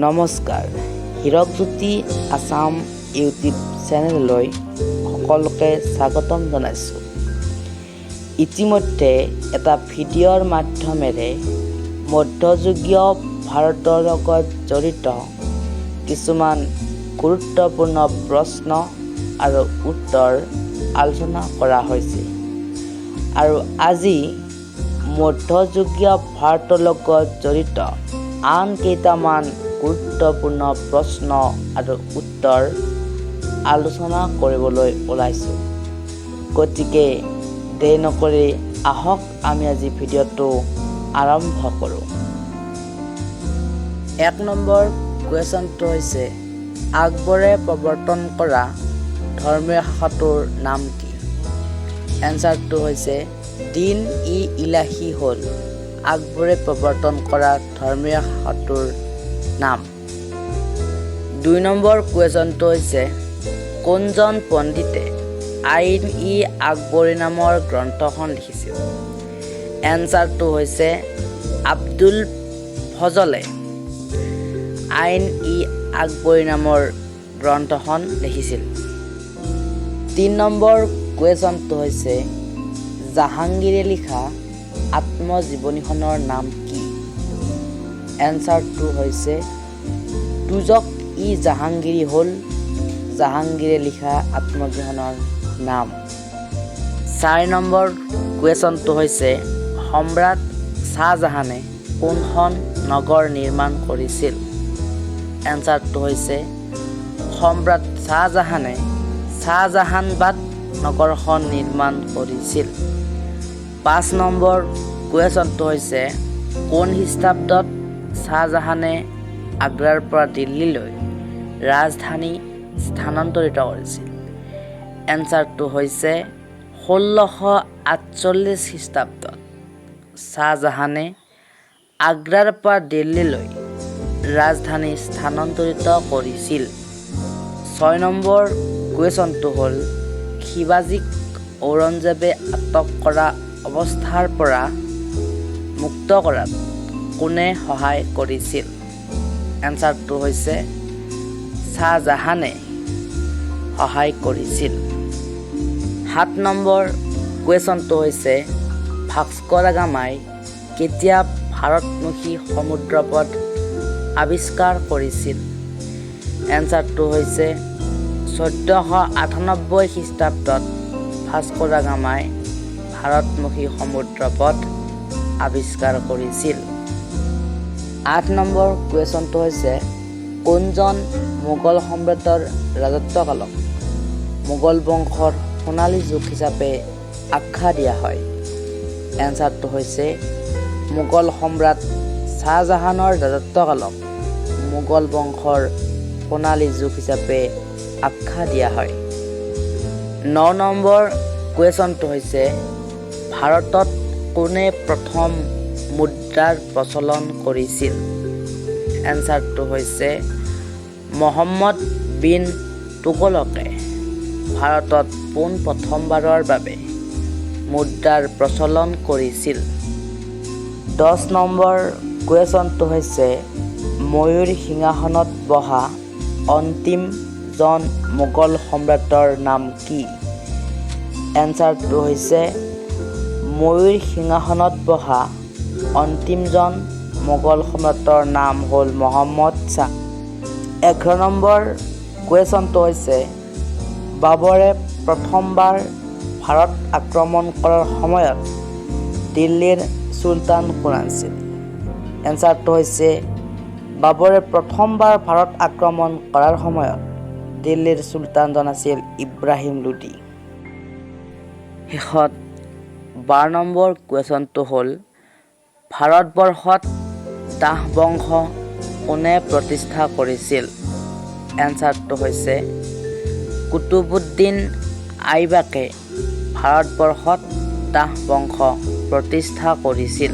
নমস্কাৰ, হীৰকজ্যোতি আছাম ইউটিউব চেনেললৈ সকলোকে স্বাগতম জনাইছোঁ। ইতিমধ্যে এটা ভিডিঅ'ৰ মাধ্যমেৰে মধ্যযুগীয় ভাৰতৰ লগত জড়িত কিছুমান গুৰুত্বপূৰ্ণ প্ৰশ্ন আৰু উত্তৰ আলোচনা কৰা হৈছে। আৰু আজি মধ্যযুগীয় ভাৰতৰ লগত জড়িত আন কেইটামান গুৰুত্বপূৰ্ণ প্ৰশ্ন আৰু উত্তৰ আলোচনা কৰিবলৈ ওলাইছোঁ। গতিকে দেৰি নকৰি আহক আমি আজি ভিডিঅ'টো আৰম্ভ কৰোঁ। 1 নম্বৰ কুৱেশ্যনটো হৈছে আকবৰে প্ৰৱৰ্তন কৰা ধৰ্মীয় শাখাটোৰ নাম কি? এনচাৰটো হৈছে দিন-ই-ইলাহী হ'ল আকবৰে প্ৰৱৰ্তন কৰা ধৰ্মীয় শাখাটোৰ নাম। 2 নম্বৰ কুৱেশ্যনটো হৈছে কোনজন পণ্ডিতে আইন-ই-আকবৰী নামৰ গ্ৰন্থখন লিখিছিল? এনচাৰটো হৈছে আব্দুল ফজলে আইন-ই-আকবৰী নামৰ গ্ৰন্থখন লিখিছিল। 3 নম্বৰ কুৱেশ্যনটো হৈছে জাহাংগীৰে লিখা আত্মজীৱনীখনৰ নাম কি? এনচাৰটো হৈছে দুজক-ই-জাহাংগীৰী হ'ল জাহাংগীৰে লিখা আত্মজীৱনীখনৰ নাম। 4 নম্বৰ কুৱেশ্যনটো হৈছে সম্ৰাট শ্বাহজাহানে কোনখন নগৰ নিৰ্মাণ কৰিছিল? এনচাৰটো হৈছে সম্ৰাট শ্বাহজাহানে শ্বাহজাহানবাদ নগৰখন নিৰ্মাণ কৰিছিল। 5 নম্বৰ কুৱেশ্যনটো হৈছে কোন খ্ৰীষ্টাব্দত শ্বাহজাহানে আগ্ৰাৰ পৰা দিল্লীলৈ ৰাজধানী স্থানান্তৰিত কৰিছিল? এনচাৰটো হৈছে 1648 খ্ৰীষ্টাব্দত শ্বাহজাহানে আগ্ৰাৰ পৰা দিল্লীলৈ ৰাজধানী স্থানান্তৰিত কৰিছিল। 6 নম্বৰ কুৱেশ্যনটো হ'ল শিৱাজীক ঔৰংজেবে আটক কৰা অৱস্থাৰ পৰা মুক্ত কৰাত কোনে সহায় কৰিছিল? এনচাৰটো হৈছে শ্বাহজাহানে সহায় কৰিছিল। 7 নম্বৰ কুৱেশ্যনটো হৈছে ভাস্কো দা গামাই কেতিয়া ভাৰতমুখী সমুদ্ৰপথ আৱিষ্কাৰ কৰিছিল? এনচাৰটো হৈছে 1498 খ্ৰীষ্টাব্দত ভাস্কো দা গামাই ভাৰতমুখী সমুদ্ৰপথ আৱিষ্কাৰ কৰিছিল। 8 নম্বৰ কুৱেশ্যনটো হৈছে কোনজন মোগল সম্ৰাটৰ ৰাজত্বকালক মোগল বংশৰ সোণালী যুগ হিচাপে আখ্যা দিয়া হয়? এনচাৰটো হৈছে মোগল সম্ৰাট শ্বাহজাহানৰ ৰাজত্বকালক মোগল বংশৰ সোণালী যুগ হিচাপে আখ্যা দিয়া হয়। 9 নম্বৰ কুৱেশ্যনটো হৈছে ভাৰতত কোনে প্ৰথম মুদ্ৰাৰ প্ৰচলন কৰিছিল? এনচাৰটো হৈছে মহম্মদ বিন তুগলকে ভাৰতত পোনপ্ৰথমবাৰৰ বাবে মুদ্ৰাৰ প্ৰচলন কৰিছিল। 10 নম্বৰ কুৱেশ্যনটো হৈছে ময়ূৰ সিংহাসনত বহা অন্তিমজন মোগল সম্ৰাটৰ নাম কি? এনচাৰটো হৈছে ময়ূৰ সিংহাসনত বহা অন্তিমজন মোগল সম্ৰাটৰ নাম হ'ল মহম্মদ শ্বাহ। 11 নম্বৰ কুৱেশ্যনটো হৈছে বাবৰে প্ৰথমবাৰ ভাৰত আক্ৰমণ কৰাৰ সময়ত দিল্লীৰ চুলতান কোন আছিল? এনচাৰটো হৈছে বাবৰে প্ৰথমবাৰ ভাৰত আক্ৰমণ কৰাৰ সময়ত দিল্লীৰ চুলতানজন আছিল ইব্ৰাহিম লোদী। শেষত 12 নম্বৰ কুৱেশ্যনটো হ'ল ভাৰতবৰ্ষত দাস বংশ কোনে প্ৰতিষ্ঠা কৰিছিল? এনচাৰটো হৈছে কুতুবুদ্দিন আইবাকে ভাৰতবৰ্ষত দাস বংশ প্ৰতিষ্ঠা কৰিছিল।